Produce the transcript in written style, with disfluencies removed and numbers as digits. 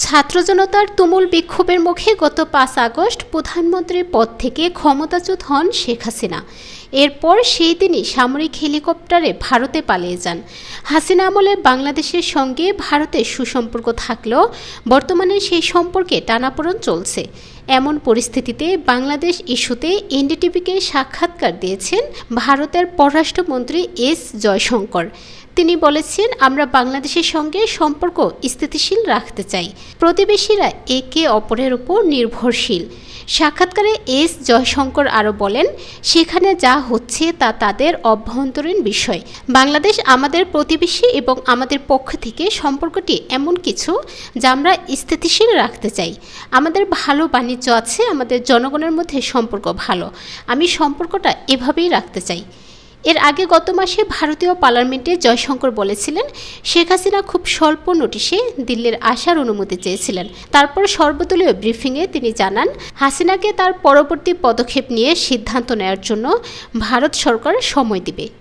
ছাত্র জনতার তুমুল বিক্ষোভের মুখে গত ৫ আগস্ট প্রধানমন্ত্রীর পদ থেকে ক্ষমতাচ্যুত হন শেখ হাসিনা। এরপর সেই দিনই সামরিক হেলিকপ্টারে ভারতে পালিয়ে যান। হাসিনা আমলে বাংলাদেশের সঙ্গে ভারতের সুসম্পর্ক থাকলেও বর্তমানে সেই সম্পর্কে টানাপোড়েন চলছে। এমন পরিস্থিতিতে বাংলাদেশ ইস্যুতে এনডিটিভিকে সাক্ষাৎকার দিয়েছেন ভারতের পররাষ্ট্রমন্ত্রী এস জয়শঙ্কর। তিনি বলেছেন, আমরা বাংলাদেশের সঙ্গে সম্পর্ক স্থিতিশীল রাখতে চাই। প্রতিবেশীরা একে অপরের উপর নির্ভরশীল। সাক্ষাৎকারে এস জয়শঙ্কর আরও বলেন, সেখানে যা হচ্ছে তা তাদের অভ্যন্তরীণ বিষয়। বাংলাদেশ আমাদের প্রতিবেশী এবং আমাদের পক্ষ থেকে সম্পর্কটি এমন কিছু যা আমরা স্থিতিশীল রাখতে চাই। আমাদের ভালো বাণিজ্য আছে, আমাদের জনগণের মধ্যে সম্পর্ক ভালো। আমি সম্পর্কটা এভাবেই রাখতে চাই। এর আগে গত মাসে ভারতীয় পার্লামেন্টে জয়শঙ্কর বলেছিলেন, শেখ হাসিনা খুব স্বল্প নোটিশে দিল্লির আসার অনুমতি চেয়েছিলেন। তারপর সর্বদলীয় ব্রিফিংয়ে তিনি জানান, হাসিনাকে তার পরবর্তী পদক্ষেপ নিয়ে সিদ্ধান্ত নেওয়ার জন্য ভারত সরকার সময় দিবে।